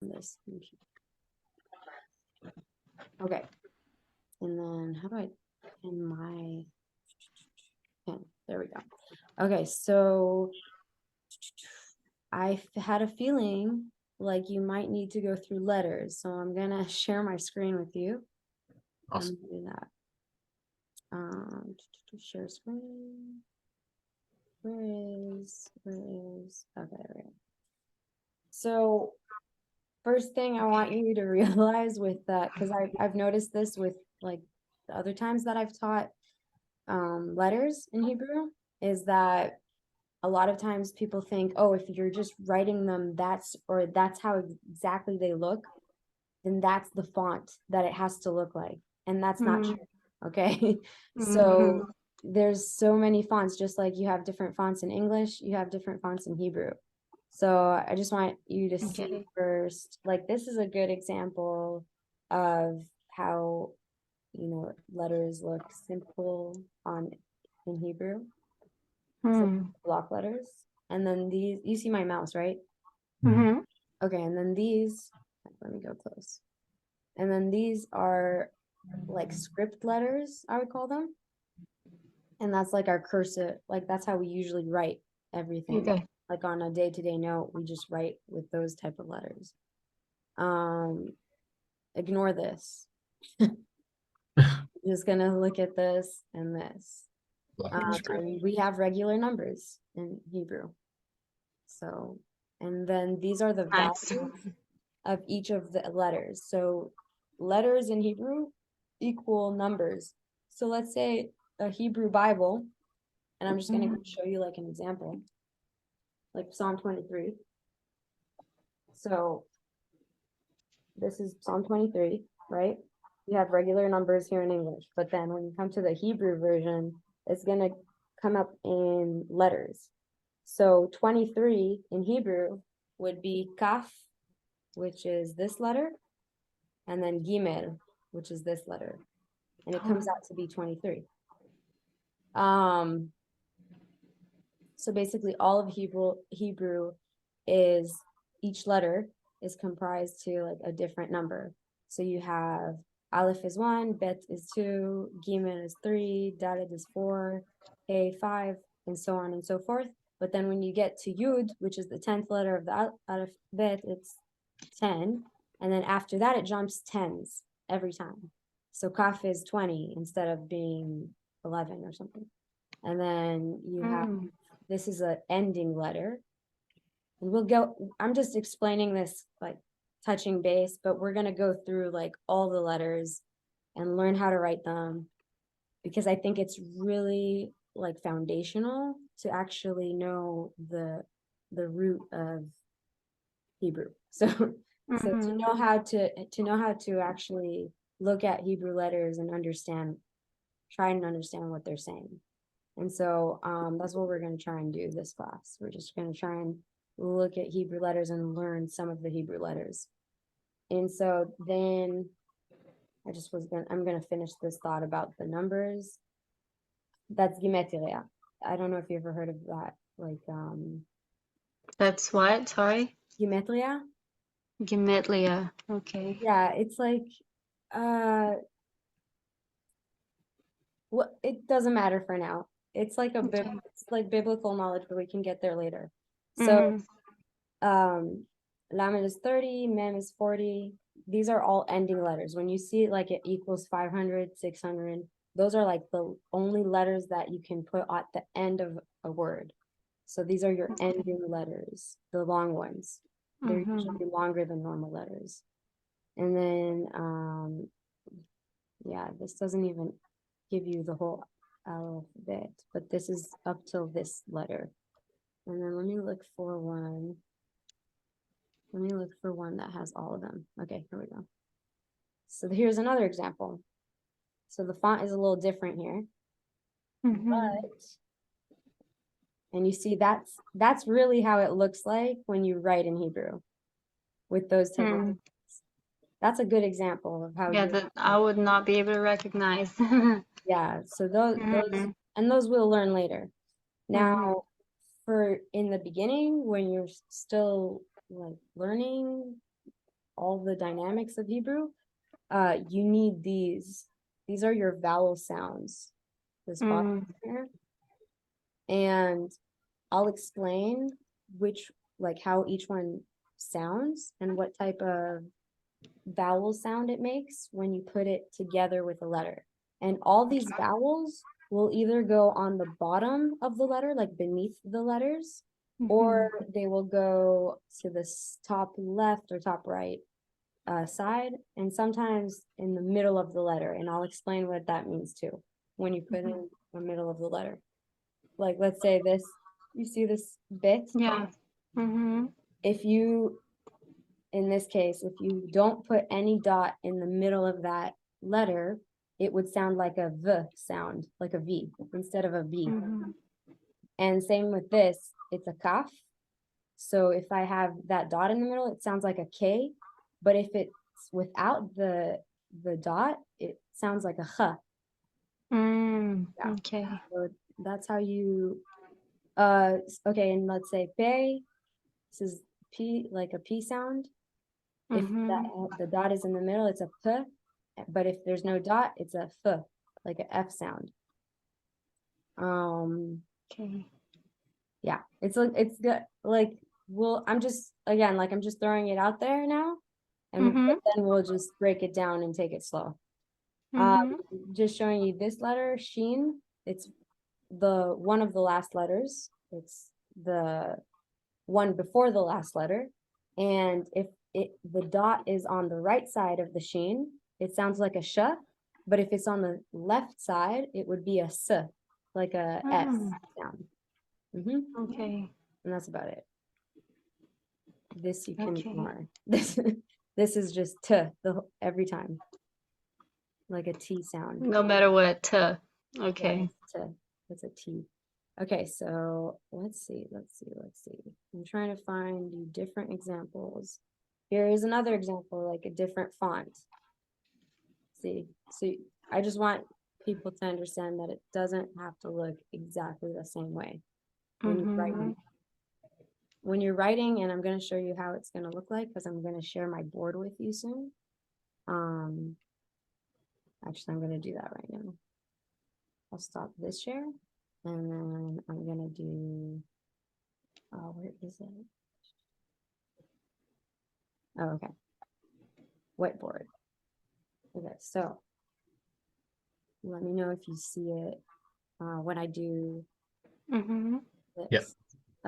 this. Okay. And then how do I pin my pin? There we go. Okay, so I had a feeling like you might need to go through letters. So I'm gonna share my screen with you. Awesome. Do that. Share screen. Where is okay, there we go. So first thing I want you to realize with that, because I've noticed this with like the other times that I've taught letters in Hebrew, is that a lot of times people think, oh, if you're just writing them, that's how exactly they look, then that's the font that it has to look like. And that's not true. Okay. So there's so many fonts, just like you have different fonts in English, you have different fonts in Hebrew. So I just want you to see first, like this is a good example of how, letters look simple in Hebrew. So block letters. And then these, you see my mouse, right? Okay, and then these, let me go close. And then these are like script letters, I would call them. And that's like our cursive, like that's how we usually write everything. Okay. Like on a day-to-day note, we just write with those type of letters. Ignore this. Just gonna look at this and this. And we have regular numbers in Hebrew. So, and then these are the Nice. values of each of the letters. So letters in Hebrew equal numbers. So let's say a Hebrew Bible, and I'm just going to show you like an example, like Psalm 23. So this is Psalm 23, right? You have regular numbers here in English, but then when you come to the Hebrew version, it's going to come up in letters. So 23 in Hebrew would be kaf, which is this letter, and then gimel, which is this letter. And it comes out to be 23. So basically all of Hebrew is, each letter is comprised to like a different number. So you have alef is 1, bet is 2, gimel is 3, dalet is 4, hey 5, and so on and so forth. But then when you get to yud, which is the 10th letter of the alphabet, it's 10. And then after that, it jumps tens every time. So kaf is 20 instead of being 11 or something. And then you have, this is an ending letter. And we'll go, I'm just explaining this like touching base, but we're going to go through like all the letters and learn how to write them, because I think it's really like foundational to actually know the root of Hebrew. So to know how to actually look at Hebrew letters and try and understand what they're saying. And so that's what we're going to try and do this class. We're just going to try and look at Hebrew letters and learn some of the Hebrew letters. And so then I'm going to finish this thought about the numbers. That's gematria. I don't know if you ever heard of that. Like That's what? Sorry? gematria. Gematria. Okay. Yeah, it's like well, it doesn't matter for now. It's like it's like biblical knowledge, but we can get there later. So lamed is 30, mem is 40. These are all ending letters. When you see like it equals 500, 600, those are like the only letters that you can put at the end of a word. So these are your ending letters, the long ones. They're usually longer than normal letters. And then, yeah, this doesn't even give you the whole alphabet, but this is up till this letter. And then let me look for one. Let me look for one that has all of them. Okay, here we go. So here's another example. So the font is a little different here, but, and you see that's really how it looks like when you write in Hebrew with those type of, that's a good example of how that I would not be able to recognize. yeah, so those we'll learn later. Now, for in the beginning, when you're still like learning, all the dynamics of Hebrew, you need these. These are your vowel sounds. This bottom here. And I'll explain like how each one sounds and what type of vowel sound it makes when you put it together with a letter. And all these vowels will either go on the bottom of the letter, like beneath the letters, or they will go to the top left or top right side, and sometimes in the middle of the letter. And I'll explain what that means too when you put in the middle of the letter. Like, let's say this, you see this bit? Yeah. If you, in this case, if you don't put any dot in the middle of that letter, it would sound like a V sound, like a V instead of a B. And same with this, it's a kaf. So if I have that dot in the middle, it sounds like a K. But if it's without the dot, it sounds like a H. Yeah. Okay. So that's how you, okay, and let's say P, this is P, like a P sound. If the dot is in the middle, it's a P. But if there's no dot, it's a F, like an F sound. Okay. Yeah, it's good. Like, well, I'm just throwing it out there now, and then we'll just break it down and take it slow. Just showing you this letter, Sheen. It's the one of the last letters. It's the one before the last letter. And if the dot is on the right side of the Sheen, it sounds like a sh. But if it's on the left side, it would be a s, like a s sound. Okay. And that's about it. This you can Okay. ignore. This is just t every time, like a T sound. No matter what. Okay. Yeah, it's a T. Okay, so let's see. I'm trying to find you different examples. Here is another example, like a different font. See, so I just want people to understand that it doesn't have to look exactly the same way when you're writing. When you're writing, and I'm going to show you how it's going to look like, because I'm going to share my board with you soon. Actually, I'm going to do that right now. I'll stop this share, and then I'm going to do, where is it? Oh, okay. Whiteboard. Okay, so let me know if you see it when I do this. Yep.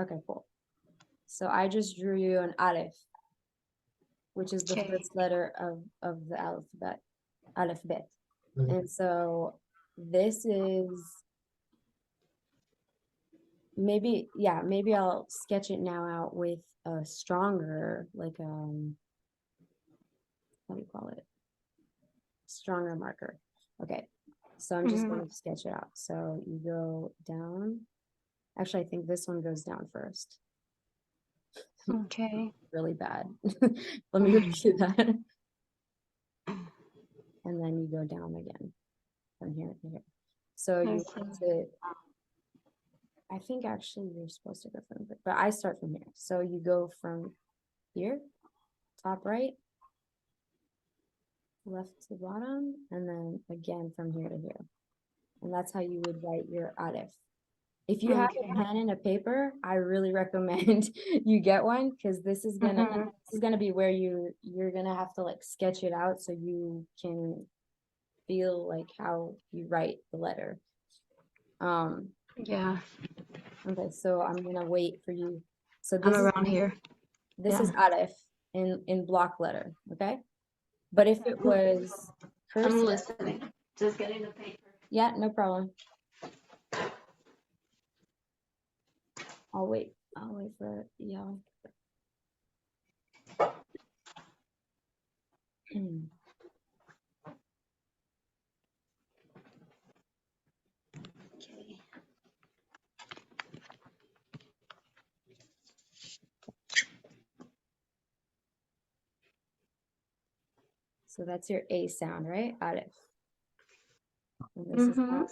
Okay, cool. So I just drew you an alef, which is the first letter of the alphabet, alphabet. And so this is maybe I'll sketch it now out with a stronger, like how do you call it? Stronger marker. Okay, so I'm just going to sketch it out. So you go down. Actually, I think this one goes down first. Okay. Really bad. Let me redo that. And then you go down again from here to here. So you want to, I think actually you're supposed to go from here, but I start from here. So you go from here, top right, left to bottom, and then again from here to here. And that's how you would write your alef. If you have a pen and a paper, I really recommend you get one, because this is gonna be where you're gonna have to like sketch it out so you can feel like how you write the letter. Yeah. Okay, so I'm gonna wait for you. So I'm this is around here. this is alef in block letter, okay? But if it was cursive, I'm listening. Just getting the paper. yeah, no problem. I'll wait for y'all. Okay. So that's your A sound, right? Alef. And this is how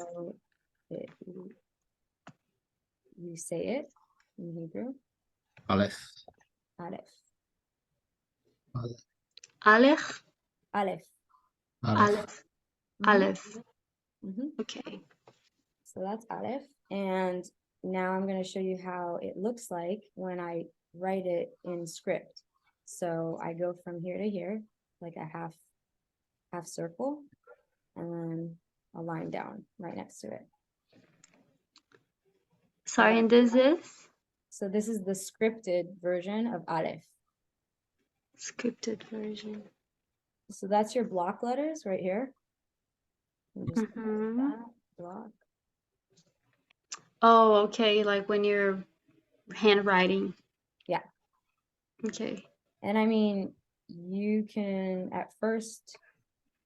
you say it in Hebrew. Alef. Alef. Alef. Aleph. Alef. Mhm, Alef. mhm. Okay. So that's Aleph. And now I'm going to show you how it looks like when I write it in script. So I go from here to here, like a half circle, and then a line down right next to it. Sorry, and this is So this is the scripted version of Aleph. scripted version. So that's your block letters right here. And just Mm-hmm. that block. Oh, okay. Like when you're handwriting. Yeah. Okay. And I mean, you can at first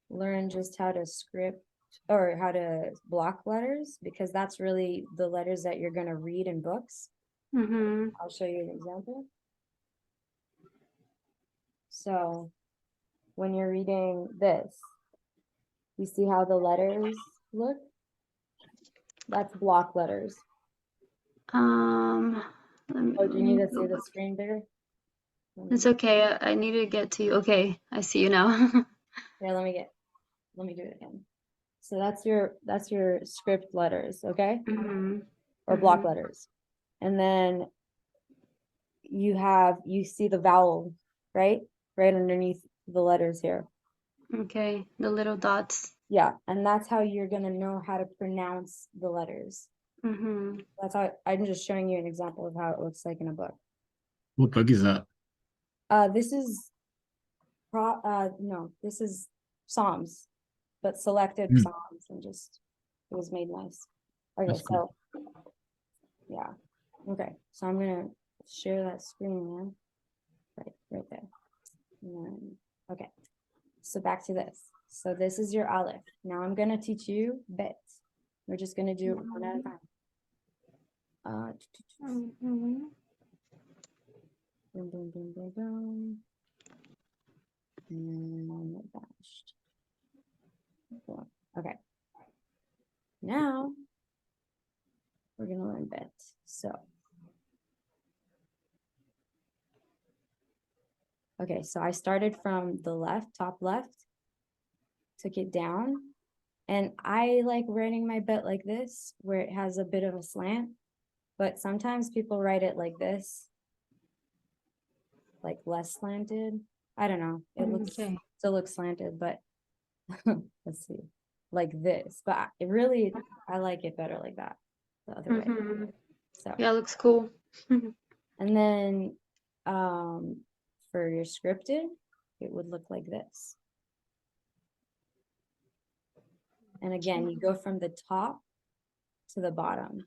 learn just how to script or how to block letters because that's really the letters that you're going to read in books. Mm-hmm. I'll show you an example. So when you're reading this, you see how the letters look? That's block letters. Let me, Oh, do you let need me to go see the back. screen bigger? It's okay. I need to get to you. Okay, I see you now. Here, let me do it again. So that's your script letters, okay? Mm-hmm. Or block letters. And then you see the vowel, right? Right underneath the letters here. Okay, the little dots. Yeah, and that's how you're gonna know how to pronounce the letters. Mm-hmm. That's how I'm just showing you an example of how it looks like in a book. What book is that? This is no, this is Psalms, but selected Hmm. Psalms and just it was made nice. Okay, That's cool. so yeah. Okay, so I'm gonna share that screen now. Right there. And then, okay, so back to this. So this is your Aleph. Now I'm gonna teach you Bet. We're just gonna do it one at a time. Mm-hmm. Boom, boom, boom, boom, boom. And dashed. Boom. Okay. Now we're gonna learn Bet. So okay, so I started from the left, top left, took it down, and I like writing my Bet like this, where it has a bit of a slant, but sometimes people write it like this, like less slanted. I don't know. It looks Okay. still looks slanted, but let's see, like this. But it really, I like it better like that, the other way. Mm-hmm. So, Yeah, looks cool. and then for your scripted, it would look like this. And again, you go from the top to the bottom.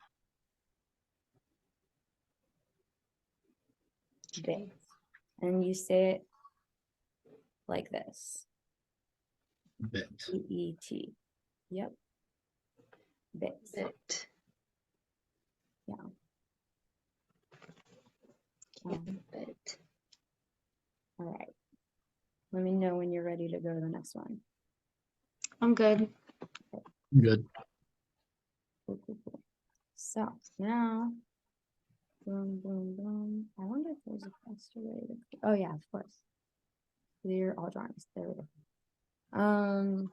Okay. And you say it like this. Bet. B-E-T. Yep. Bit. Bit. Yeah. Bit. All right. Let me know when you're ready to go to the next one. I'm good. Good. Cool, cool, cool. So now, boom, boom, boom. I wonder if there's a faster way to. Oh yeah, of course. Clear all drawings. There we go.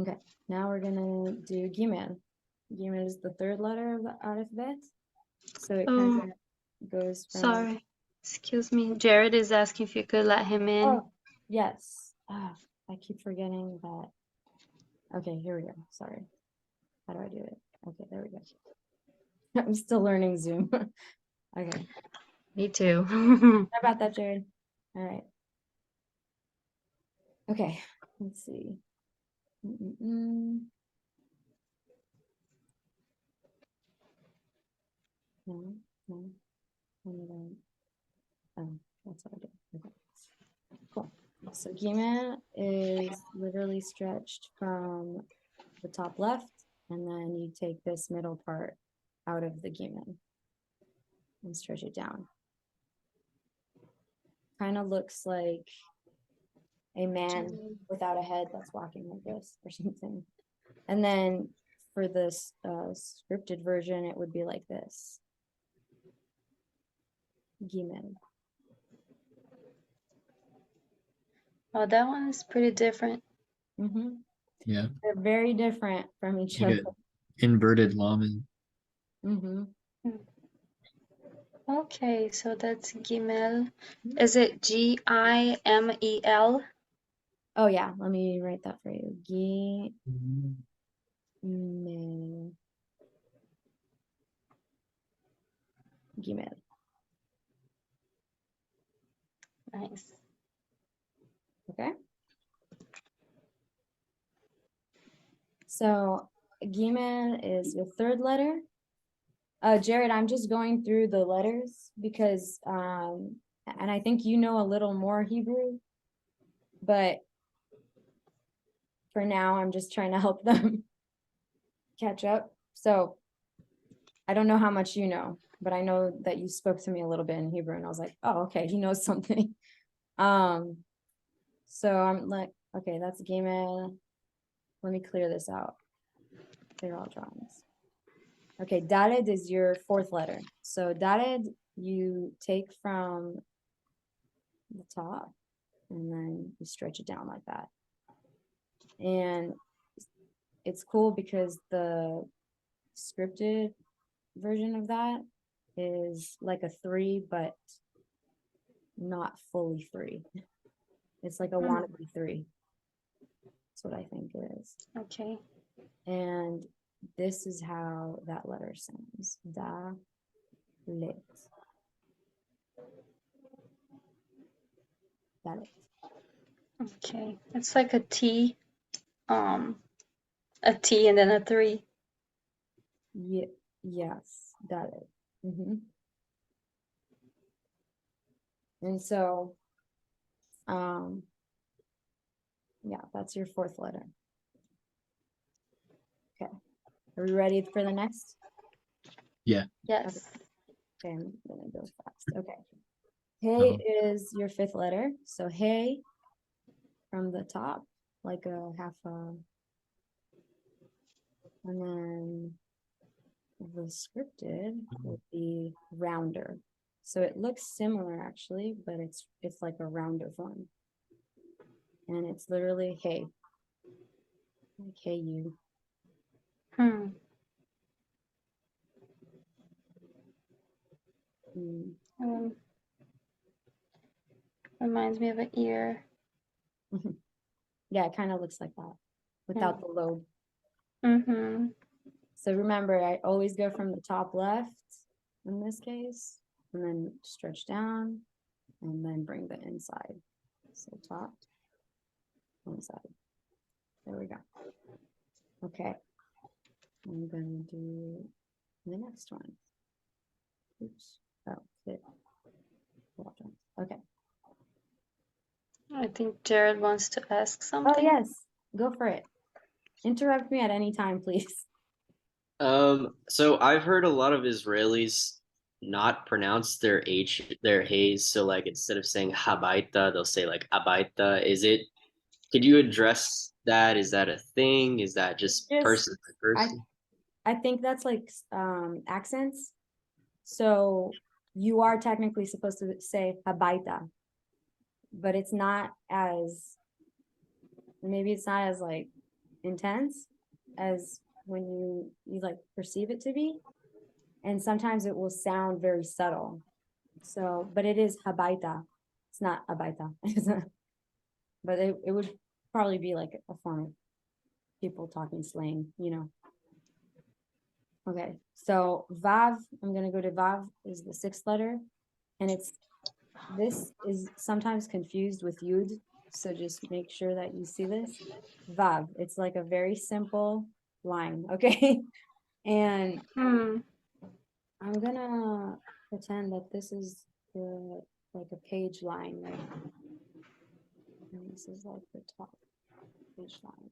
Okay. Now we're gonna do Gimel. Gimel is the third letter of the alphabet. So it kind Oh, of goes from. sorry. Excuse me. Jared is asking if you could let him in. Oh, yes. Ah, I keep forgetting that. Okay, here we go. Sorry. How do I do it? Okay, there we go. I'm still learning Zoom. Okay. Me too. How about that, Jared? All right. Okay, let's see. No, no. Oh, that's what I did. Okay. Cool. So Gima is literally stretched from the top left, and then you take this middle part out of the Gima and stretch it down. Kind of looks like a man without a head that's walking like this or something. And then for this scripted version, it would be like this. Gimel. Oh, that one is pretty different. Mm-hmm. Yeah. They're very different from each Like other. an inverted llaman. Mm-hmm. Okay, so that's Gimel. Is it Gimel? Oh yeah, let me write that for you. Mm. Gimel. Gimel. Nice. Okay. So Gimel is your third letter. Jared, I'm just going through the letters because and I think you know a little more Hebrew, but for now I'm just trying to help them catch up. So I don't know how much you know, but I know that you spoke to me a little bit in Hebrew and I was like, oh, okay, he knows something. So I'm like, okay, that's Gimel. Let me clear this out. Clear all drawings. Okay, Daled is your fourth letter. So Daled you take from the top and then you stretch it down like that. And it's cool because the scripted version of that is like a 3, but not fully 3. It's like a wannabe 3. That's what I think it is. Okay. And this is how that letter sounds. Da lit. Dalet. Okay. It's like a T and then a 3. Yes, dalet. And so, yeah, that's your fourth letter. Okay. Are we ready for the next? Yeah. Yes. Okay, I'm gonna go fast. Okay. Hey is your fifth letter. So hey from the top, like a half a, and then the scripted would be rounder. So it looks similar actually, but it's like a rounder form. And it's literally hey. Like hey you. Hmm. Mm. Reminds me of an ear. Yeah, it kind of looks like that without the lobe. Mm-hmm. So remember, I always go from the top left in this case, and then stretch down, and then bring the inside. So top, inside. There we go. Okay. I'm gonna do the next one. Oops. Oh, fit. Okay. I think Jared wants to ask Oh, something. yes. Go for it. Interrupt me at any time, please. So I've heard a lot of Israelis not pronounce their their H's. So like instead of saying habaita, they'll say like abaita. Could you address that? Is that a thing? Is that just Just, person to person? I think that's like accents. So you are technically supposed to say habaita, but it's not as, maybe it's not as like intense as when you like perceive it to be. And sometimes it will sound very subtle. So, but it is habaita. It's not abaita. But it would probably be like a form of people talking slang, you know. Okay, so Vav, I'm gonna go to Vav, is the sixth letter. And this is sometimes confused with Yud. So just make sure that you see this. Vav, it's like a very simple line, okay? And I'm gonna pretend that this is like a page line, right? And this is like the top page line.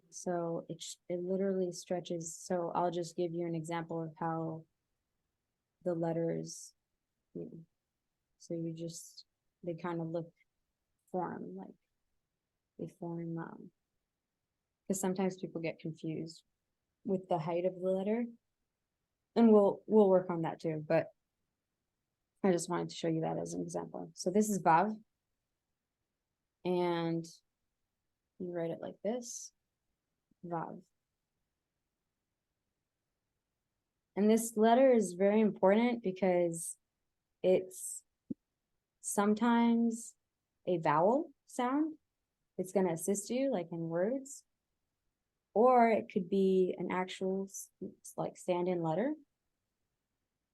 So it literally stretches. So I'll just give you an example of how the letters, so they kind of look like they form, because sometimes people get confused with the height of the letter, and we'll work on that too. But I just wanted to show you that as an example. So this is Vav. And you write it like this, Vav. And this letter is very important because it's sometimes a vowel sound. It's going to assist you like in words. Or it could be an actual like stand-in letter.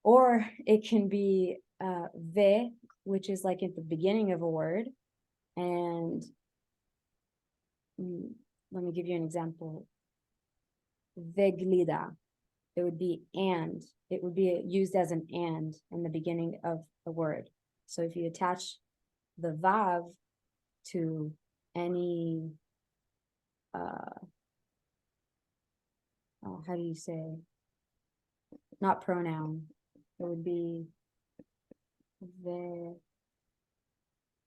Or it can be ve, which is like at the beginning of a word. And let me give you an example. Veglida. It would be and. It would be used as an and in the beginning of a word. So if you attach the vav to any, how do you say? Not pronoun. It would be the.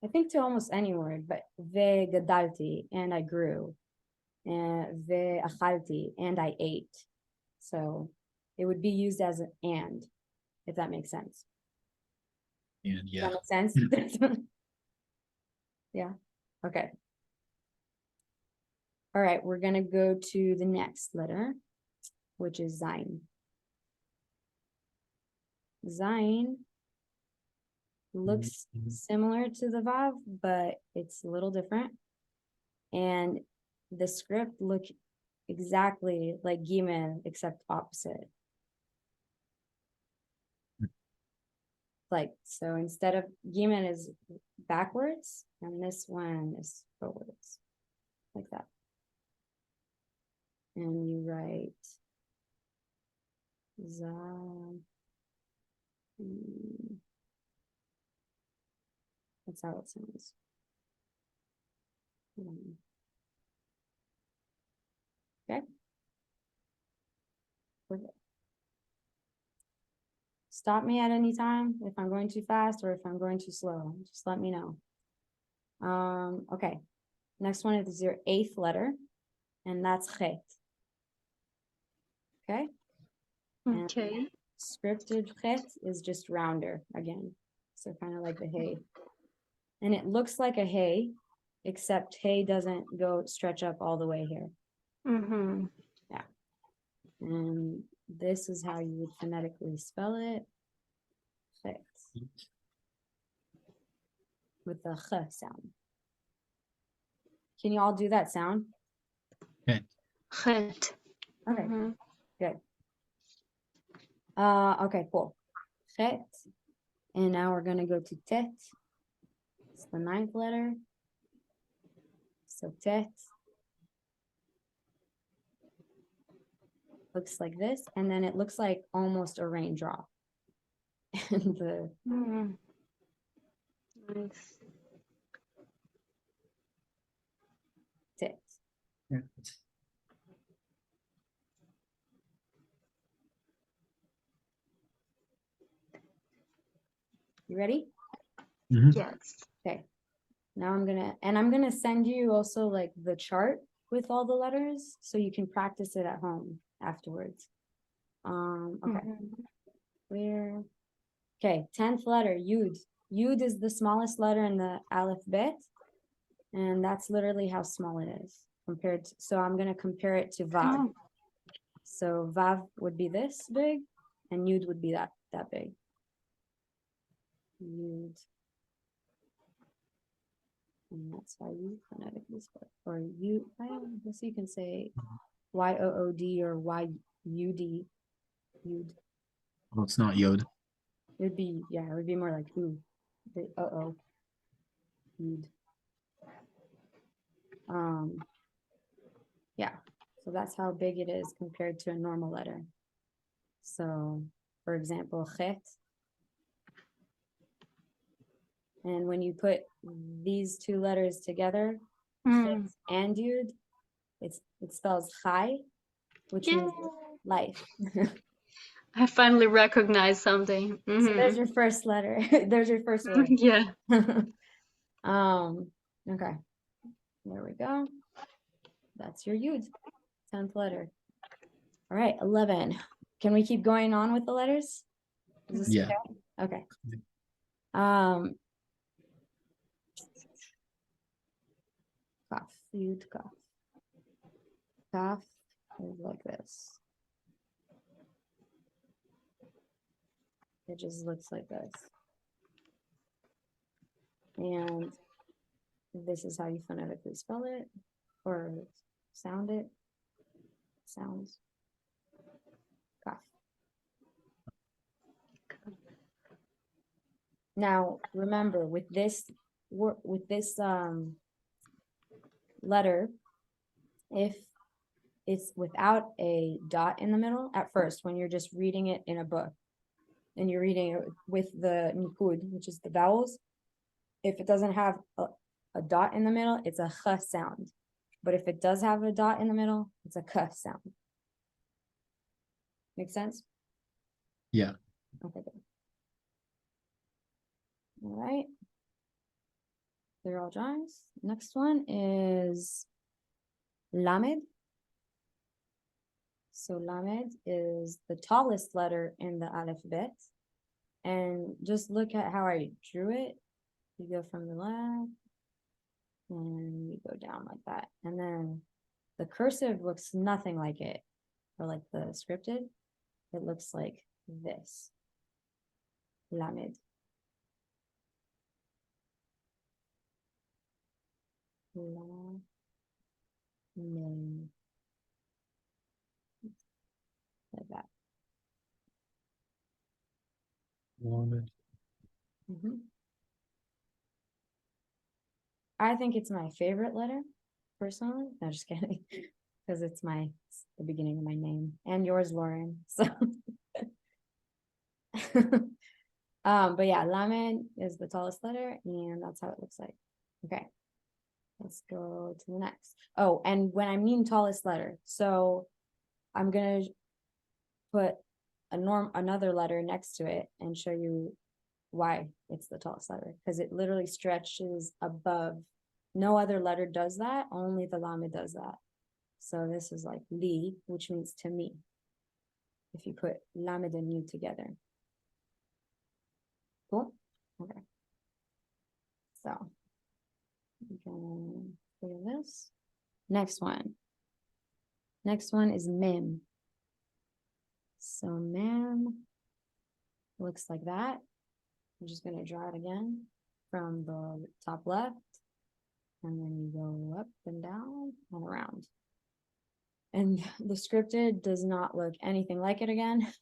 I think to almost any word, but ve gadalti, and I grew, and ve achalti, and I ate. So it would be used as an and, if that makes sense. And Does yeah. that make sense? Yeah. Okay. All right, we're gonna go to the next letter, which is Zain. Zain looks similar to the Vav, but it's a little different. And the script look exactly like Gimel, except opposite. Like, so instead of Gimel is backwards, and this one is forwards, like that. And you write Zain. That's how it sounds. Okay. Perfect. Stop me at any time if I'm going too fast or if I'm going too slow. Just let me know. Okay. Next one is your 8th letter, and that's chet. Okay. And Okay. scripted chet is just rounder again. So kind of like the hay. And it looks like a hay, except hay doesn't go stretch up all the way here. Mm-hmm. Yeah. And this is how you would phonetically spell it. Chet. With the ch sound. Can you all do that sound? Chet. Okay, Mhm. good. Okay, cool. Chet. And now we're gonna go to tet. It's the 9th letter. So tet looks like this, and then it looks like almost a raindrop. And the Mm. Nice. tet. Yeah. You ready? Mhm. Yes. Okay. Now I'm gonna send you also like the chart with all the letters so you can practice it at home afterwards. Okay. Mhm. Where? Okay, 10th letter, Yud. Yud is the smallest letter in the alphabet, and that's literally how small it is compared to, so I'm gonna compare it to Vav. Oh. So Vav would be this big, and Yud would be that big. Yud. And that's how you phonetically spell it. Or you, I guess you can say Y-O-O-D or Y-U-D. Yud. Well, it's not Yod. It would be, yeah, it would be more like ooh. The uh-oh. Yud. Yeah, so that's how big it is compared to a normal letter. So, for example, chet. And when you put these two letters together, chet Mm. and yud, it spells chai, which Yeah. means life. I finally recognized something. So there's Mhm. your first letter. There's your first word. Yeah. Okay. There we go. That's your yud, 10th letter. All right, 11. Can we keep going on with the letters? Is this Yeah. okay? Okay. Um, Kaf, yud kaf. Kaf is like this. It just looks like this. And this is how you phonetically spell it or sound it. Sounds. Kaf. Now, remember with this letter, if it's without a dot in the middle at first, when you're just reading it in a book and you're reading it with the nikud, which is the vowels, if it doesn't have a dot in the middle, it's a ch sound. But if it does have a dot in the middle, it's a k sound. Make sense? Yeah. Okay, good. All right. They're all drawings. Next one is lamed. So lamed is the tallest letter in the alphabet. And just look at how I drew it. You go from the left and you go down like that. And then the cursive looks nothing like it, or like the scripted. It looks like this. Lamed. Lamed. Like that. Mhm. I think it's my favorite letter, personally. No, just kidding. Because it's the beginning of my name. And yours, Lauren. So but yeah, lamed is the tallest letter, and that's how it looks like. Okay. Let's go to the next. Oh, and when I mean tallest letter, so I'm gonna put another letter next to it and show you why it's the tallest letter, because it literally stretches above. No other letter does that, only the lamed does that. So this is like li, which means to me, if you put lamed and yud together. Cool? Okay. So I'm gonna clear this. Next one. Next one is mem. So mem looks like that. I'm just gonna draw it again from the top left. And then you go up and down and around. And the scripted does not look anything like it again.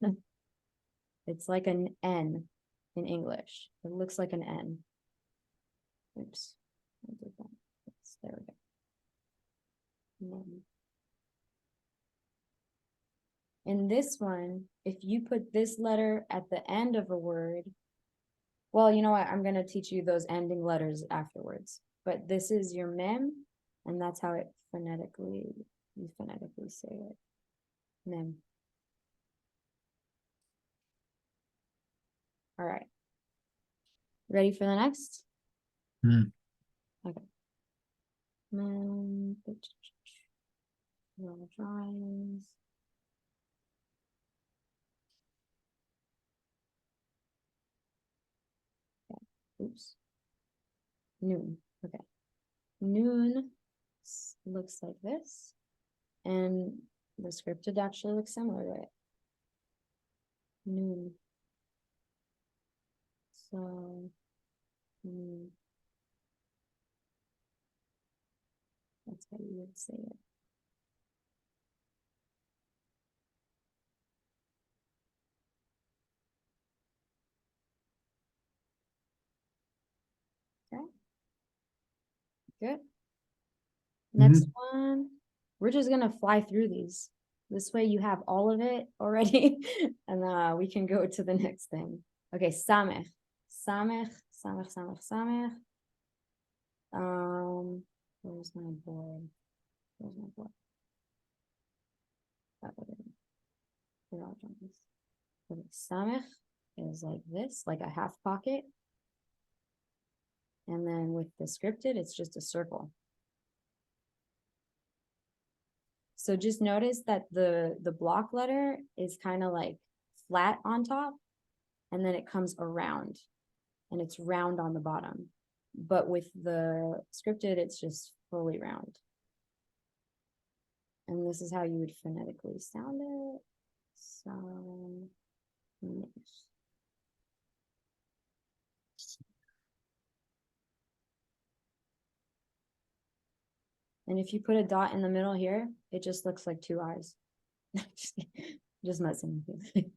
It's like an N in English. It looks like an N. Oops. I did that. There we go. In this one, if you put this letter at the end of a word, well, you know what? I'm going to teach you those ending letters afterwards. But this is your mem, and that's how you phonetically say it. Mem. All right. Ready for the next? Mm. Okay. Mem. Drawings. Oops. Noon. Okay. Noon looks like this. And the scripted actually looks similar to it. Noon. So, that's how you would say it. Okay. Good. Next one, we're just gonna fly through these. This way you have all of it already, and we can go to the next thing. Okay, samech. Samech, samech, samech, samech. Where's my board? Where's my board? They're all drawings. Okay, samech is like this, like a half pocket. And then with the scripted, it's just a circle. So just notice that the block letter is kind of like flat on top, and then it comes around. and it's round on the bottom. But with the scripted, it's just fully round. And this is how you would phonetically sound it. So, and if you put a dot in the middle here, it just looks like two eyes. Just messing with you.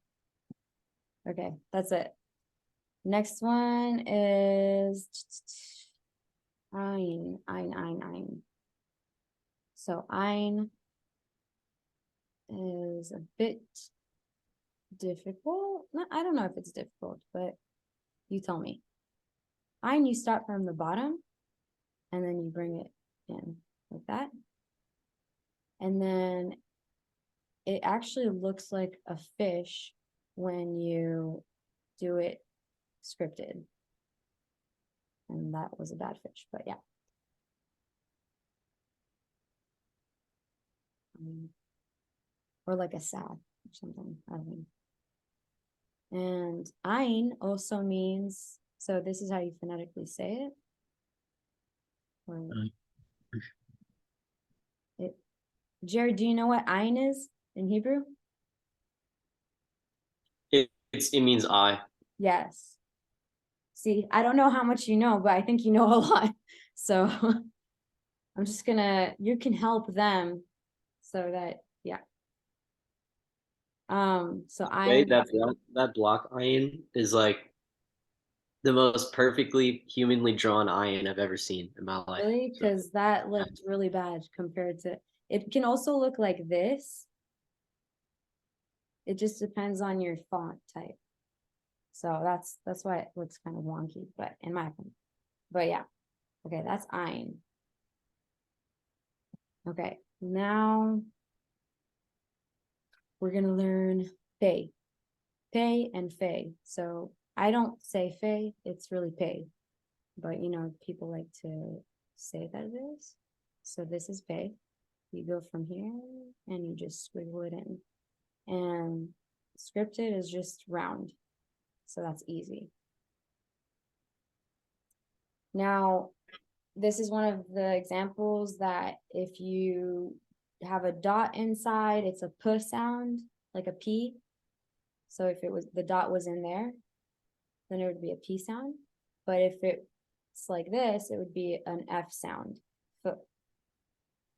Okay, that's it. Next one is ein. So ein is a bit difficult. No, I don't know if it's difficult, but you tell me. Ein, you start from the bottom and then you bring it in like that. And then it actually looks like a fish when you do it scripted. And that was a bad fish, but yeah. Or like a sad or something, I don't know. And ein also means, so this is how you phonetically say it. Or Jared, do you know what ein is in Hebrew? It means I. Yes. See, I don't know how much you know, but I think you know a lot. So I'm just gonna, you can help them so that, yeah. So Wait, I, that block iron is like the most perfectly humanly drawn iron I've ever seen in my life. really, So, because that looked really bad compared to, it can also look like this. It just depends on your font type. So that's why it looks kind of wonky, but in my opinion. But yeah. Okay, that's ein. Okay, now we're gonna learn fe. Fe and fe. So I don't say fe, it's really pe. But you know, people like to say that it is. So this is fe. You go from here and you just squiggle it in. And scripted is just round. So that's easy. Now, this is one of the examples that if you have a dot inside, it's a p sound, like a P. So if it was, the dot was in there, then it would be a P sound. But if it's like this, it would be an F sound.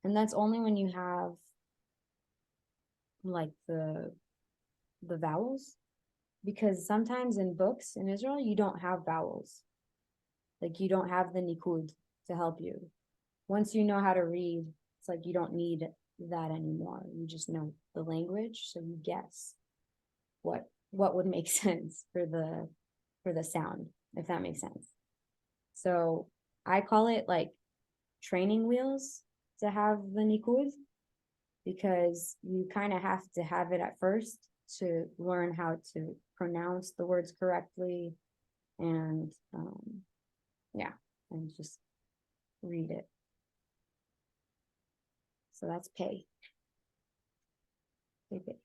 And that's only when you have like the vowels. Because sometimes in books in Israel, you don't have vowels. Like you don't have the nikud to help you. Once you know how to read, it's like you don't need that anymore. You just know the language, so you guess what would make sense for the sound, if that makes sense. So I call it like training wheels to have the nikud, because you kind of have to have it at first to learn how to pronounce the words correctly, and yeah, and just read it. So that's pay. Take it.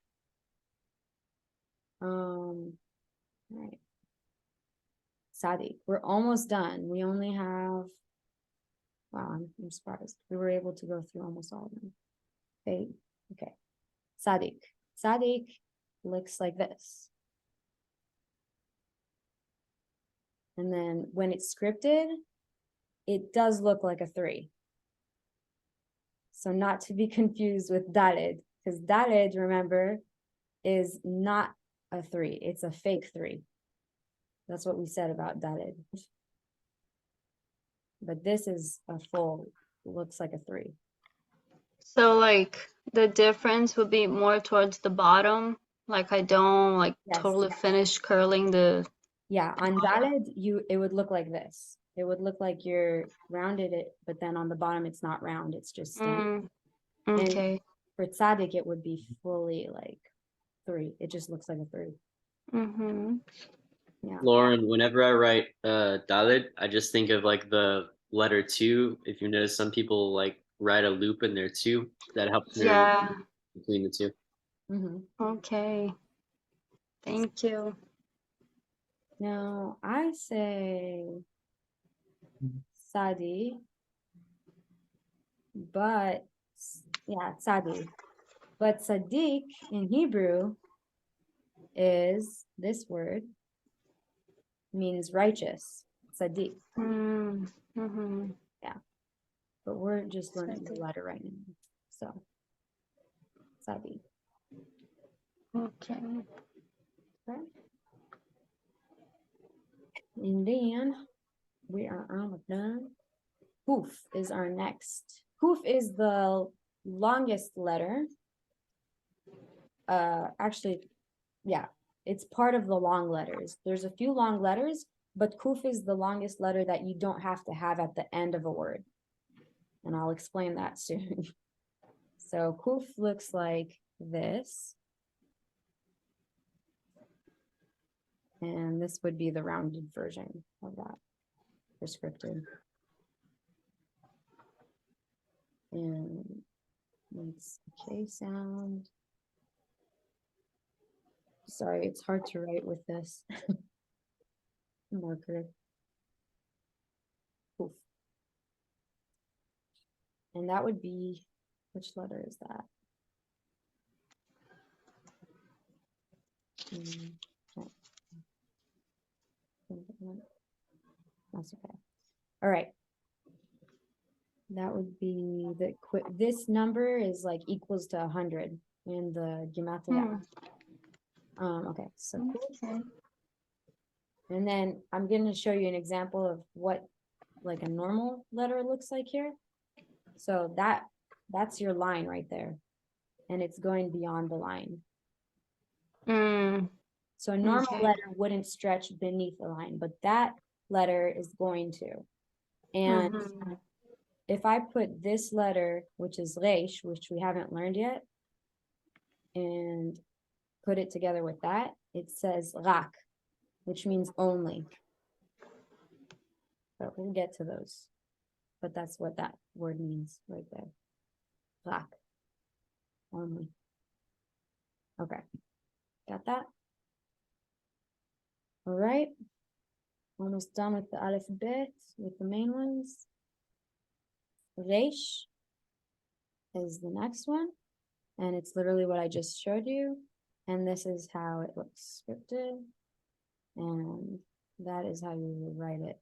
All right. Sadiq, we're almost done. We only have, wow, I'm surprised. We were able to go through almost all of them. Okay. Sadiq. Sadiq looks like this. And then when it's scripted, it does look like a 3. So not to be confused with Daled, because Daled, remember, is not a 3. It's a fake 3. That's what we said about Daled. But this is a full, looks like a 3. So like the difference would be more towards the bottom. Like I don't like Yes. totally finish curling the. Yeah, on Daled, it would look like this. It would look like you're rounded it, but then on the bottom it's not round, it's just standing. Okay. For Tzaddik, it would be fully like 3. It just looks like a 3. Mm-hmm. Yeah. Lauren, whenever I write Dalit, I just think of like the letter 2. If you notice, some people like write a loop in there too. That helps me Yeah. between the two. Mm-hmm. Okay. Thank you. Now I say Sadi, but yeah, Sadi. But Sadiq in Hebrew is this word, means righteous. Sadiq. Mm-hmm. But we're just learning the letter right now. So Sadi. Okay. Okay. And then we are almost done. Kuf is our next. Kuf is the longest letter. Actually, yeah, it's part of the long letters. There's a few long letters, but Kuf is the longest letter that you don't have to have at the end of a word. And I'll explain that soon. So Kuf looks like this. And this would be the rounded version of that, prescriptive. And it's a K sound. Sorry, it's hard to write with this marker. Oof. And that would be, which letter is that? Okay. That's okay. All right. That would be this number is like equals to 100 in the gematria. Okay, so Okay. and then I'm going to show you an example of what like a normal letter looks like here. So that's your line right there. And it's going beyond the line. Mm, So a normal Okay. letter wouldn't stretch beneath the line, but that letter is going to. And mhm. if I put this letter, which is Reish, which we haven't learned yet, and put it together with that, it says Rak, which means only. But we'll get to those. But that's what that word means right there. Rak. Only. Okay. Got that? All right. Almost done with the alphabet, with the main ones. Reish is the next one. And it's literally what I just showed you. And this is how it looks scripted. And that is how you write it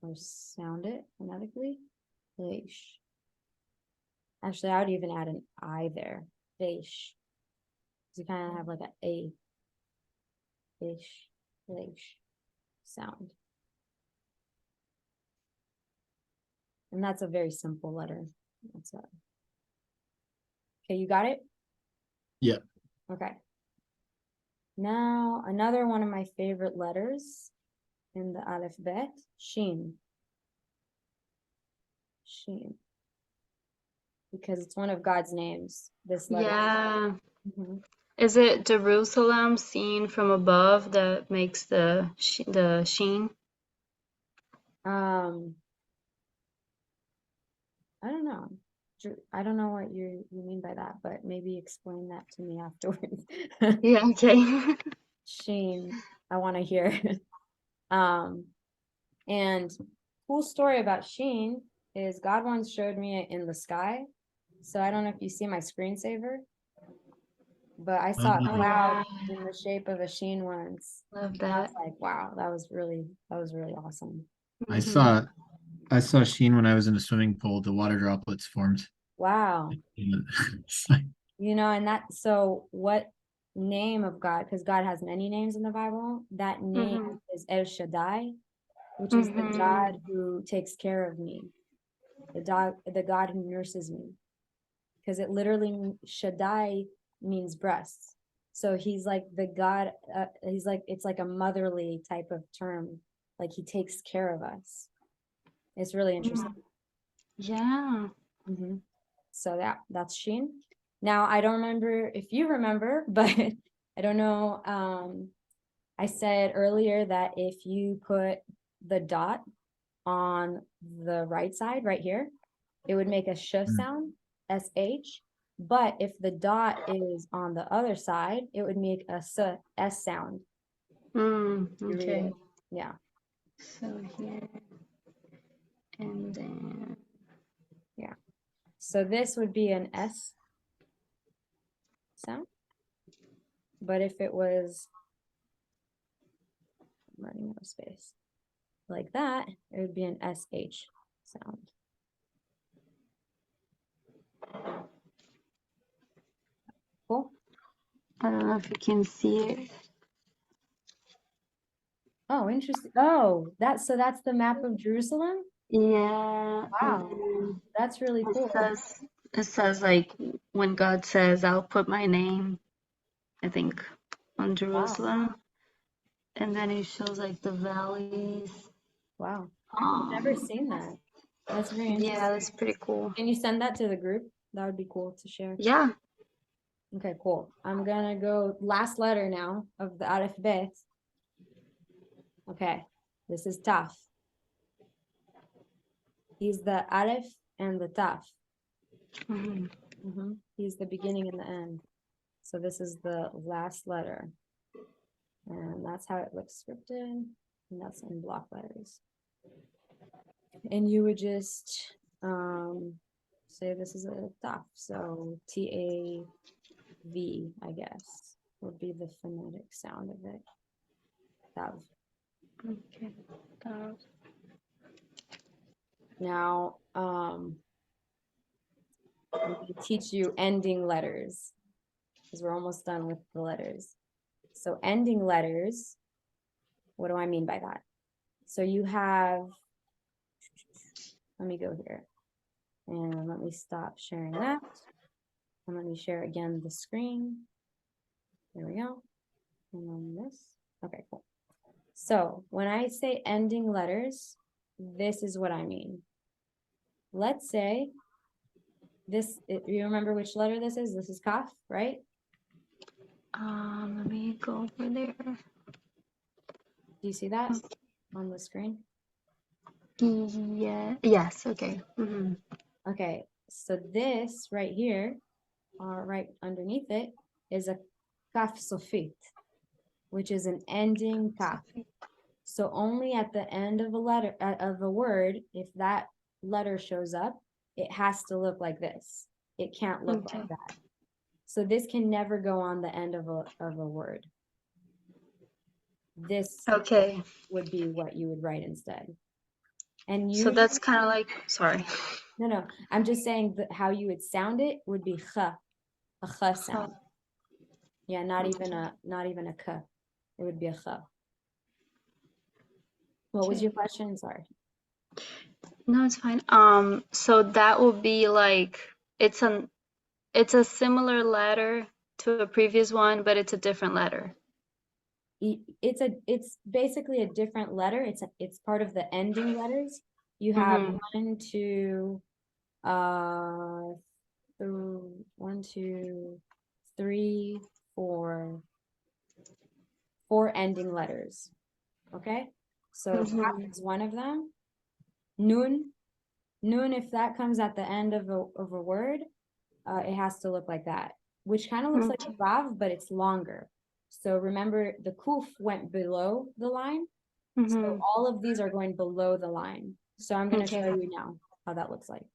or sound it phonetically. Reish. Actually, I would even add an I there. Reish. You kind of have like a ish, reish sound. And that's a very simple letter. That's okay, you got it? Yeah. Okay. Now, another one of my favorite letters in the alphabet, Shin. Shin. Because it's one of God's names, this letter. Yeah. Mhm. Is it Jerusalem seen from above that makes the sheen? I don't know. I don't know what you mean by that, but maybe explain that to me afterwards. Yeah, okay. Sheen, I want to hear. And cool story about Sheen is God once showed me it in the sky. So I don't know if you see my screensaver, but I saw a Oh, cloud yeah. in the shape of a Sheen once. Love And I was that. like, wow, that was really awesome. I Mhm. saw Sheen when I was in a swimming pool. The water droplets formed. Wow. It's like, And so what name of God, because God has many names in the Bible, that name Mhm. is El Shaddai, which is the God Mhm. who takes care of me, the God who nurses me. Because it literally Shaddai means breasts. So he's like the God, he's like, it's like a motherly type of term. Like he takes care of us. It's really interesting. Yeah. Mm-hmm. So that's Sheen. Now I don't remember if you remember, but I don't know. I said earlier that if you put the dot on the right side right here, it would make a sh sound, SH. But if the dot is on the other side, it would make a s sound. Mm, You read okay. it. Yeah. So here, and then, So this would be an S sound. But if it was, I'm running out of space, like that, it would be an SH sound. Cool. I don't know if you can see it. Oh, interesting. Oh, so that's the map of Jerusalem? Yeah. Wow. That's really It cool. says like when God says, "I'll put my name," I think, on Jerusalem, and then it shows like the valleys. Wow. I've never Um, seen that. That's very yeah, interesting. that's pretty cool. Can you send that to the group? That would be cool to share. Yeah. Okay, cool. I'm gonna go last letter now of the alef bet. Okay, this is taf. He's the alef and the taf. Mhm. He's the beginning and the end. So this is the last letter. And that's how it looks scripted. And that's in block letters. And you would just say this is a taf. So T-A-V, I guess, would be the phonetic sound of it. Tav. Okay. Now, I'm going to teach you ending letters because we're almost done with the letters. So ending letters, what do I mean by that? So you have, let me go here and let me stop sharing that. And let me share again the screen. There we go. And then this. Okay, cool. So when I say ending letters, this is what I mean. Let's say this, you remember which letter this is? This is kaf, right? Let me go over there. Do you see that on the screen? Yeah. Yes. Okay. Okay, so this right here, right underneath it, is a kaf sofit, which is an ending kaf. So only at the end of a letter of a word, if that letter shows up, it has to look like this. It can't look like that. So this can never go on the end of a word. This Okay. would be what you would write instead. And So you, that's kind of like, sorry. no, I'm just saying that how you would sound it would be ch, a ch sound. Yeah, not even a k. It would be a ch. What was your question? Sorry. No, it's fine. So that would be like it's a similar letter to a previous one, but it's a different letter. It's basically a different letter. It's part of the ending letters. You have one, two, one, two, three, four ending letters. Okay, so kaf is one of them. Nun, if that comes at the end of a word, it has to look like that, which kind of looks like a vav, but it's longer. So remember, the kuf went below the line. So all of these are going below the line. So I'm going to show you now how that looks like.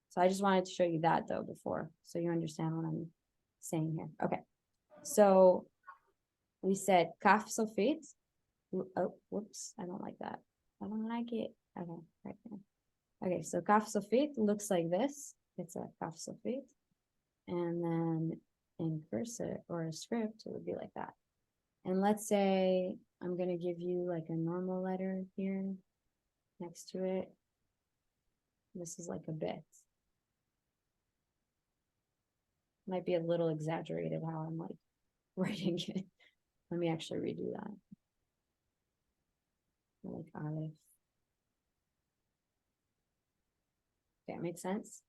So I just wanted to show you that though before, so you understand what I'm saying here. Okay. So we said kaf sofit. Oh, whoops. I don't like that. I don't like it. Okay, right there. Okay, so kaf sofit looks like this. It's a kaf sofit. And then in cursive or a script, it would be like that. And let's say I'm going to give you like a normal letter here next to it. This is like a bit. Might be a little exaggerated how I'm like writing it. Let me actually redo that. Like alef. Okay, it makes sense.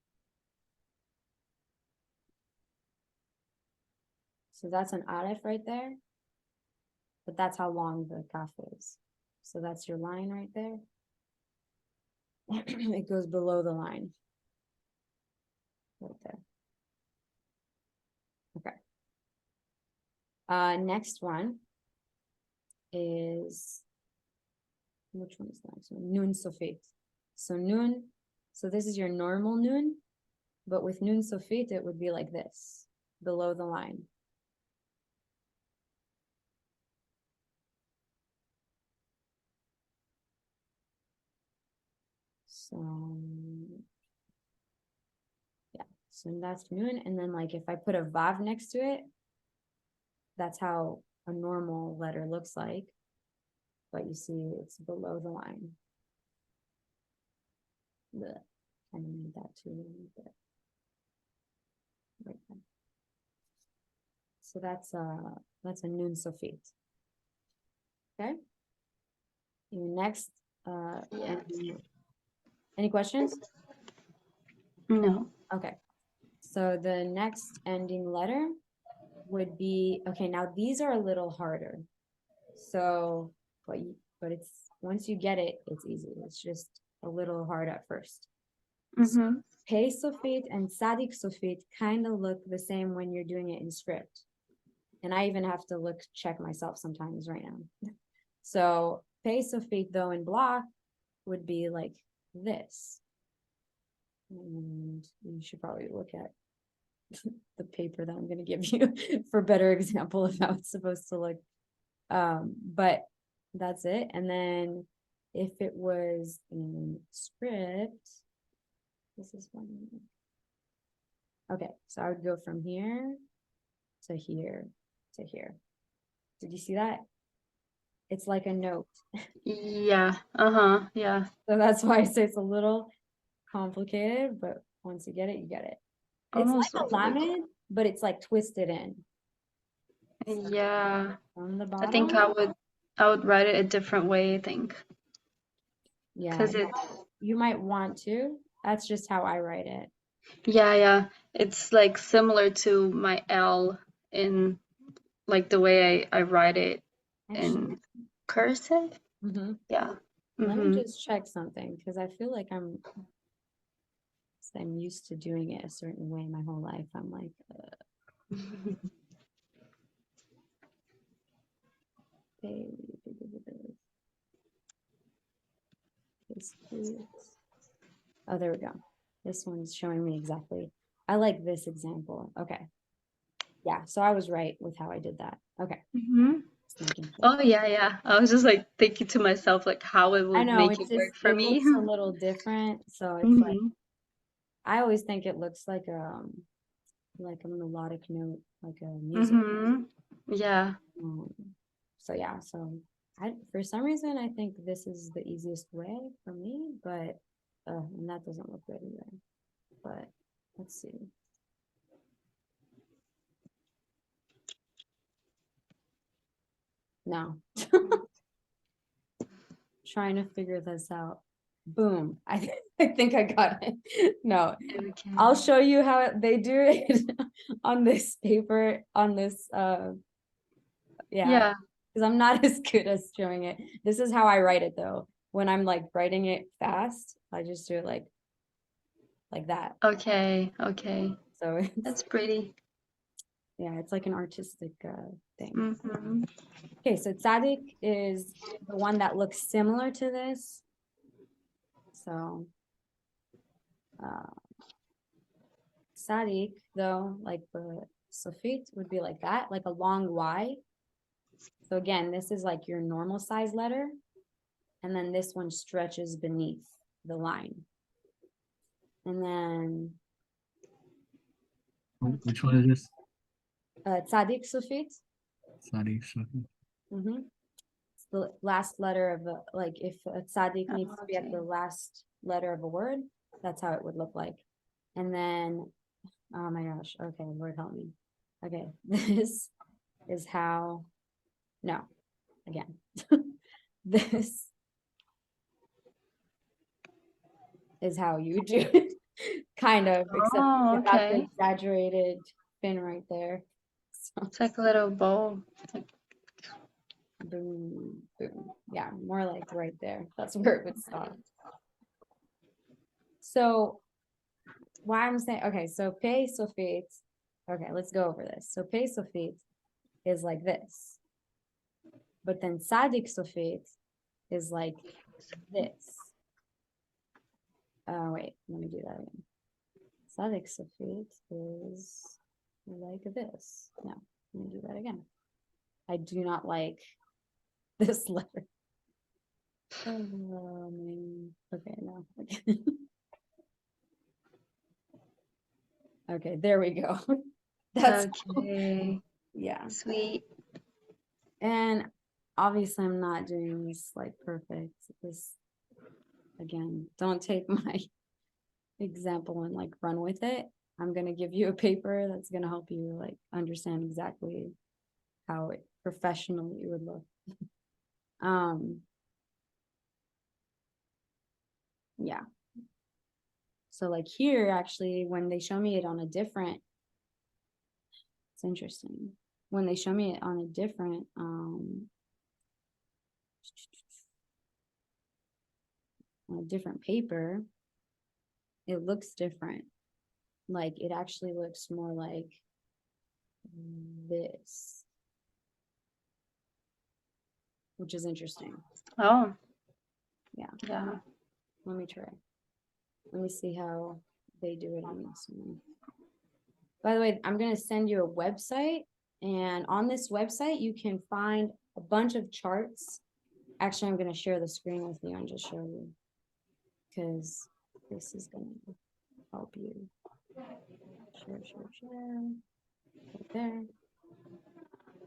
So that's an alef right there. But that's how long the kaf is. So that's your line right there. It goes below the line. Right there. Okay. Next one is, which one is the next one? Nun sofit. So nun, so this is your normal nun, but with nun sofit, it would be like this, below the line. So, yeah, so that's nun, and then like if I put a vav next to it, that's how a normal letter looks like, but you see it's below the line. Blech. I need that too, a little bit. Right there. So that's a nun sofit. Okay. Your next, Yes. any questions? No. Okay. So the next ending letter would be, okay, now these are a little harder. So, but it's, once you get it, it's easy. It's just a little hard at first. Mm-hmm. Pei sofit and sadik sofit kind of look the same when you're doing it in script. And I even have to check myself sometimes right now. So pei sofit though in block would be like this. And you should probably look at the paper that I'm going to give you for a better example of how it's supposed to look. But that's it. And then if it was in script, this is one. Okay, so I would go from here to here to here. Did you see that? It's like a note. Yeah. Uh-huh. Yeah. So that's why I say it's a little complicated, but once you get it, you get it. It's Almost like a lamed, but it's like twisted in. Yeah. From the I think bottom. I would write it a different way, I think. Yeah, Because it you might want to. That's just how I write it. yeah. It's like similar to my L in like the way I write it in cursive. Mhm. Yeah. Let me Mm-hmm. just check something because I feel like I'm used to doing it a certain way my whole life. I'm like, oh, there we go. This one's showing me exactly. I like this example. Okay. Yeah, so I was right with how I did that. Okay. Mm-hmm. Just making sure. Oh yeah, yeah. I was just like thinking to myself like how it I would know make it's it just, work for it me. looks a little different. So it's like, Mm-hmm. I always think it looks like a melodic note, like a music. Mm-hmm. Yeah. So yeah, so for some reason I think this is the easiest way for me, but and that doesn't look good either. But let's see. No. Trying to figure this out. Boom. I think I got it. No. Okay. I'll show you how they do it on this paper, on this Yeah. because I'm not as good as showing it. This is how I write it though. When I'm like writing it fast, I just do it like that. Okay. Okay. So it's, That's pretty. yeah, it's like an artistic thing. Mm-hmm. Okay, so tzaddik is the one that looks similar to this. So tzaddik though, like the sofit would be like that, like a long Y. So again, this is like your normal size letter. And then this one stretches beneath the line. And then Which one is this? tzaddik sofit. Sorry. Sorry. It's the last letter of a, like if a tzaddik needs to be at the Okay. last letter of a word, that's how it would look like. And then, oh my gosh, okay, Lord help me. Okay, this is how, no, again, this is how you do it, kind of, except Oh, without the okay. exaggerated fin right there. So, It's like a little bowl. boom, boom. Yeah, more like right there. That's where it would stop. So why I'm saying, okay, so pay sofit. Okay, let's go over this. So pay sofit is like this. But then Sadik Sofit is like this. Oh, wait, let me do that again. Sadik Sofit is like this. No, let me do that again. I do not like this letter. Oh, man. Okay, no. Okay. Okay, there we go. That's Okay, yeah. sweet. And obviously I'm not doing this like perfect. This again, don't take my example and like run with it. I'm gonna give you a paper that's gonna help you like understand exactly how it professionally would look. Yeah. So like here, actually, when they show me it on a different, it's interesting. When they show me it on a different, on a different paper, it looks different. Like it actually looks more like this, which is interesting. Oh. Yeah. Yeah. Let me try. Let me see how they do it on this one. By the way, I'm going to send you a website, and on this website, you can find a bunch of charts. Actually, I'm going to share the screen with you and just show you, because this is going to help you. Share. Right there.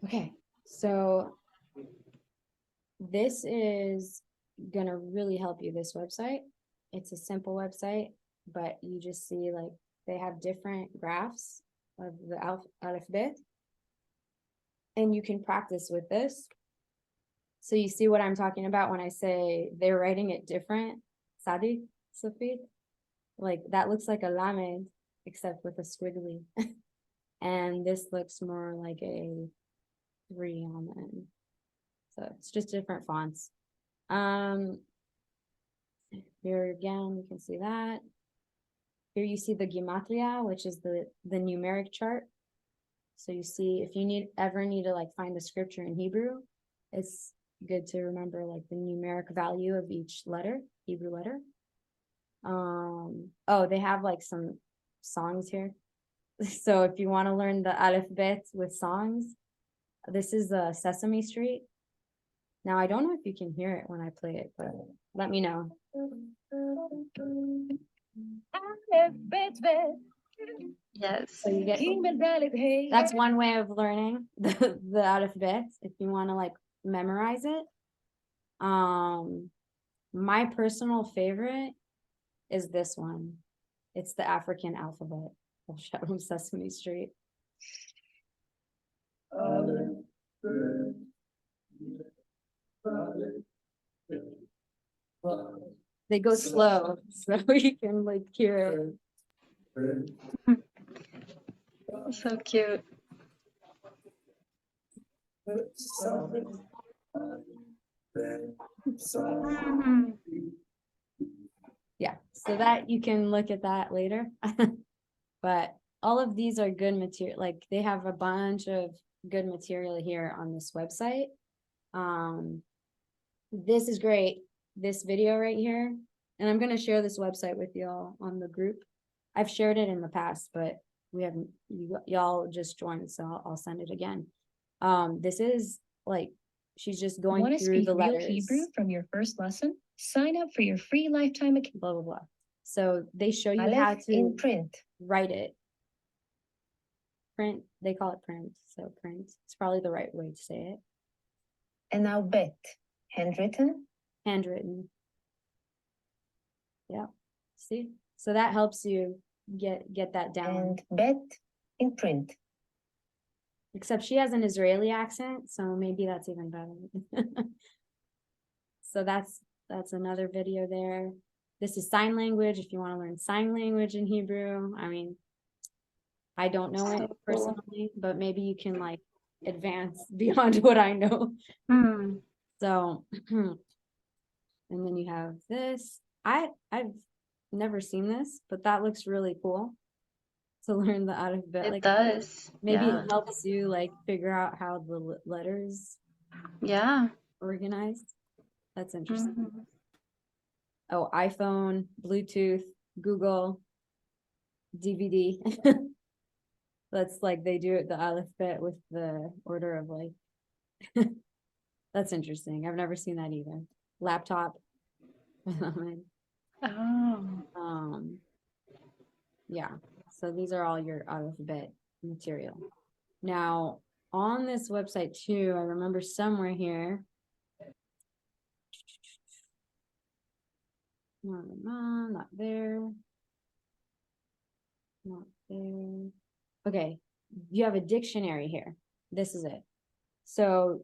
Okay, so this is going to really help you, this website. It's a simple website, but you just see like they have different graphs of the alphabet, and you can practice with this. So you see what I'm talking about when I say they're writing it different. Sadi, Sofit, like that looks like a lamed, except with a squiggly. And this looks more like a 3 on the end. So it's just different fonts. Here again, you can see that. Here you see the gematria, which is the numeric chart. So you see, if you ever need to like find the scripture in Hebrew, it's good to remember like the numeric value of each letter, Hebrew letter. Oh, they have like some songs here. So if you want to learn the alphabet with songs, this is Sesame Street. Now I don't know if you can hear it when I play it, but let me know. Yes. So you get that's one way of learning the alphabet if you want to like memorize it. My personal favorite is this one. It's the African alphabet of Shalom Sesame Street. They go slow, so you can like hear it. So cute. Mhm. Yeah, so that you can look at that later. But all of these are good material. Like they have a bunch of good material here on this website. This is great. This video right here, and I'm gonna share this website with y'all on the group. I've shared it in the past, but we haven't. Y'all just joined, so I'll send it again. This is like she's just going Want to through speak the real letters. Hebrew from your first lesson? Sign up for your free lifetime account. Blah blah blah. So they show you how Aleph to in print. write it. Print. They call it print. So print. It's probably the right way to say it. And now bet. Handwritten. Handwritten. Yeah. See? So that helps you get that down. And bet in print. Except she has an Israeli accent, so maybe that's even better. So that's another video there. This is sign language if you want to learn sign language in Hebrew. I mean, I don't know it personally, but maybe you can like advance beyond what I know. Hmm. So, and then you have this. I've never seen this, but that looks really cool. to learn the alphabet It like does. maybe Yeah. it helps you like figure out how the letters Yeah. organized. That's interesting. Mhm. Oh, iPhone, Bluetooth, Google, DVD. That's like they do it the alphabet with the order of like that's interesting. I've never seen that either. Laptop. Oh. Yeah. So these are all your alphabet material. Now, on this website too, I remember somewhere here. Not there. Not there. Okay. You have a dictionary here. This is it. So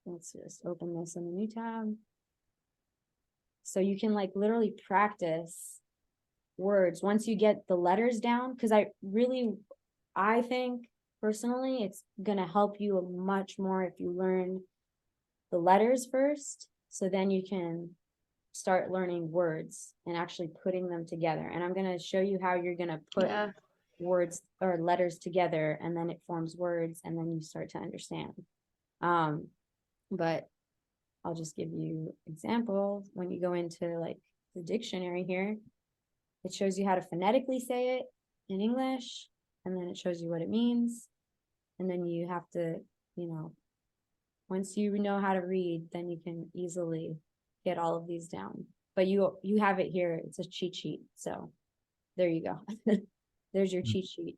let's just open this in a new tab. So you can like literally practice words once you get the letters down. Because I think personally, it's gonna help you much more if you learn the letters first. So then you can start learning words and actually putting them together. And I'm gonna show you how you're gonna put Yeah. words or letters together, and then it forms words, and then you start to understand. But I'll just give you examples. When you go into like the dictionary here, it shows you how to phonetically say it in English, and then it shows you what it means. And then you have to, once you know how to read, then you can easily get all of these down. But you have it here. It's a cheat sheet. So there you go. There's your cheat sheet.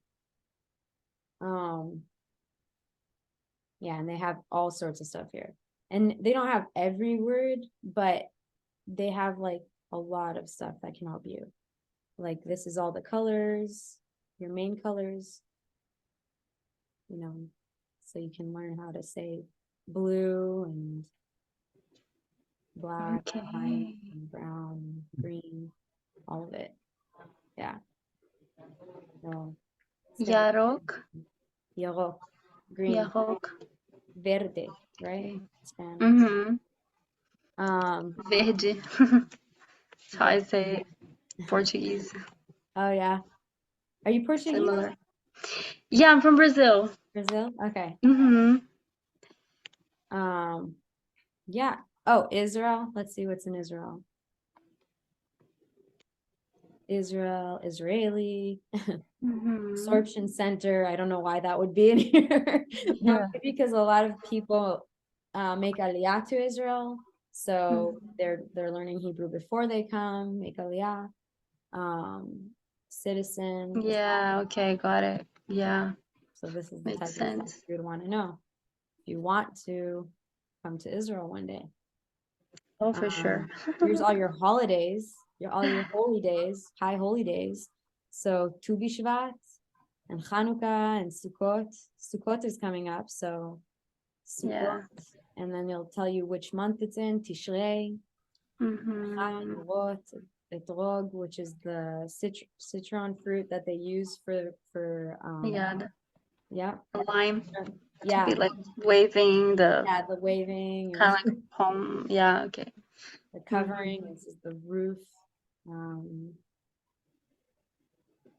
Yeah, and they have all sorts of stuff here. And they don't have every word, but they have like a lot of stuff that can help you. Like this is all the colors, your main colors, so you can learn how to say blue and black, Okay. white, and brown, green, all of it. Yeah. No. Yarok. Yellow, green, Yarok. verde, right? Okay. Spanish. Mhm. Um, Verde. That's how I verde. say it. Portuguese. Oh yeah. Are you Portuguese? Similar. Yeah, I'm from Brazil. Brazil? Okay. Mhm. Yeah. Oh, Israel. Let's see what's in Israel. Israeli. Mhm. Absorption center. I don't know why that would be in here. Yeah. Because a lot of people make aliyah to Israel. So they're learning Hebrew before they come, make aliyah. Citizen. Yeah, okay, got it. Yeah, So this is the type makes of stuff sense. you would want to know if you want to come to Israel one day. Oh, for sure. Here's all your holidays, all your holy days, high holy days. So Tu B'Shvat and Chanukah and Sukkot. Sukkot is coming up, so Yeah. Sukkot, and then it'll tell you which month it's in. Tishrei, Mhm. Orot, Etrog, which is the citron fruit that they use for Yeah, yeah, the lime to yeah, be like waving the yeah, the waving kind and of like palm. Yeah, okay. the covering. Mhm. This is the roof.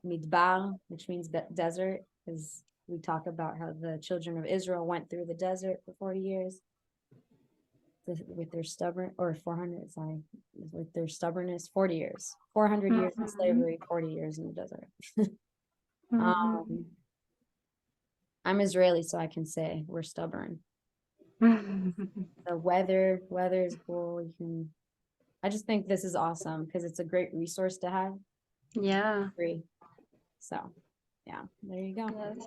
Midbar, which means desert, because we talk about how the children of Israel went through the desert for 40 years with their 400, sorry, with their stubbornness, 40 years, 400 years in Mhm. slavery, 40 years in the desert. Mhm. I'm Israeli, so I can say we're stubborn. Mhm. The weather is cool. I just think this is awesome because it's a great resource to have. Yeah. Free. So yeah, there you go. Yes.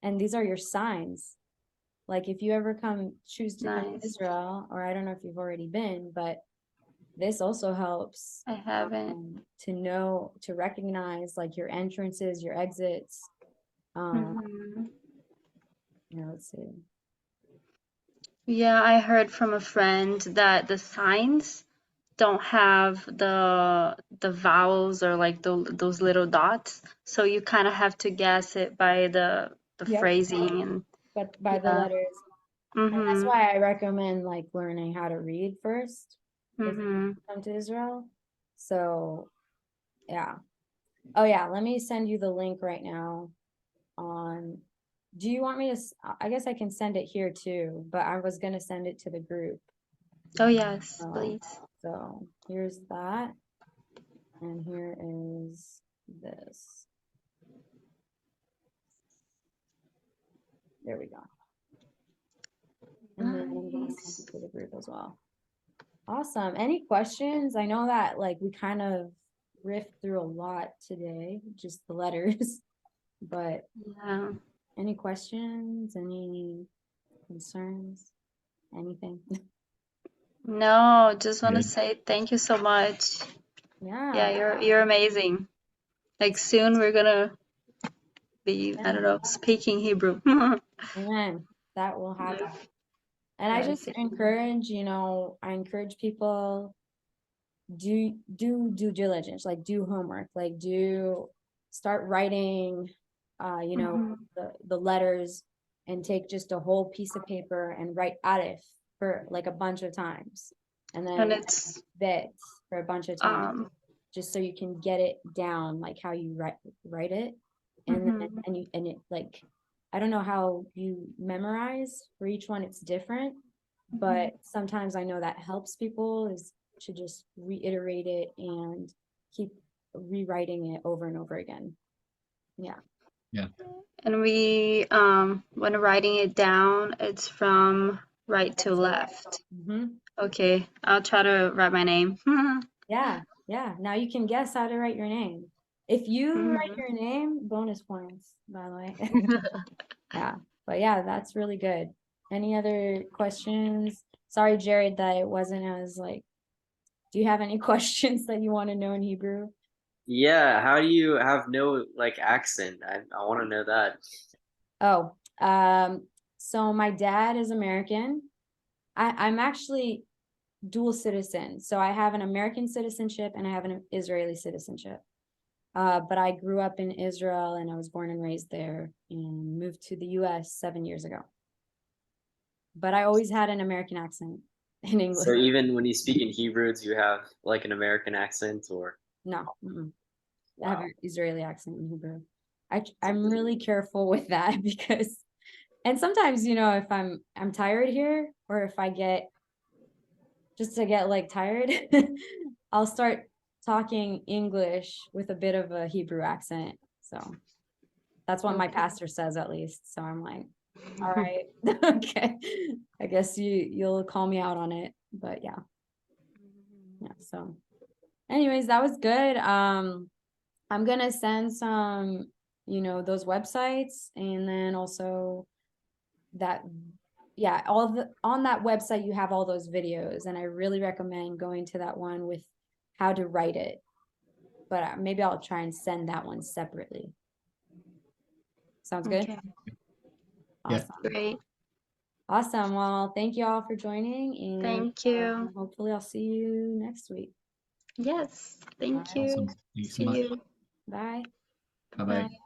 And these are your signs. Like if you ever choose to come to Nice. Israel, or I don't know if you've already been, but this also helps I haven't. to recognize like your entrances, your exits. Mhm. Let's see. Yeah, I heard from a friend that the signs don't have the vowels or like those little dots, so you kind of have to guess it by the Yep. phrasing and But by the yeah. letters. And that's Mhm. why I recommend like learning how to read first if you Mhm. come to Israel. So yeah. Oh yeah, let me send you the link right now on, do you want me to, I guess I can send it here too, but I was gonna send it to the group. Oh, yes, Oh. please. So here's that. And here is this. There we go. And then I'm gonna send Nice. it to the group as well. Awesome. Any questions? I know that like we kind of riffed through a lot today, just the letters. But Yeah. any questions? Any concerns? Anything? No, just want to Good. say thank you so much. Yeah. Yeah, you're amazing. Like soon we're gonna be, I don't know, speaking Hebrew. Amen. That will happen. And I Yes. just encourage, I encourage people do due diligence, like do homework, like start writing Mhm. the letters, and take just a whole piece of paper and write alef for like a bunch of times, and And then it's bet for a bunch of times, um just so you can get it down like how you write it. And then mhm. and it like, I don't know how you memorize for each one, it's different, but sometimes I know that helps people is to just reiterate it and keep rewriting it over and over again. Yeah. And we when writing it down, it's from right to left. Mm-hmm. Okay, I'll try to write my name. Yeah. Now you can guess how to write your name. If you write Mhm. your name, bonus points, by the way. Yeah. But yeah, that's really good. Any other questions? Sorry, Jared, that it wasn't as like, do you have any questions that you want to know in Hebrew? Yeah, how do you have no like accent? I want to know that. Oh, so my dad is American. I'm actually dual citizen. So I have an American citizenship and I have an Israeli citizenship. But I grew up in Israel and I was born and raised there and moved to the US 7 years ago. But I always had an American accent in English. So even when you speak in Hebrew, do you have like an American accent or No, I have wow? an Israeli accent in Hebrew. I'm really careful with that because, and sometimes, if I'm tired here, or if I get just to get like tired, I'll start talking English with a bit of a Hebrew accent. So that's what my Okay. pastor says, at least. So I'm like, all right, okay. I guess you'll call me out on it. But yeah. So anyways, that was good. I'm gonna send some, those websites, and then also that, yeah, on that website you have all those videos, and I really recommend going to that one with how to write it. But maybe I'll try and send that one separately. Sounds good? Okay, Yeah. Awesome. great. Awesome. Well, thank you all for joining, and Thank you. hopefully I'll see you next week. Yes, thank you. Awesome. Thank you so See much. you. Bye. Bye bye. Bye.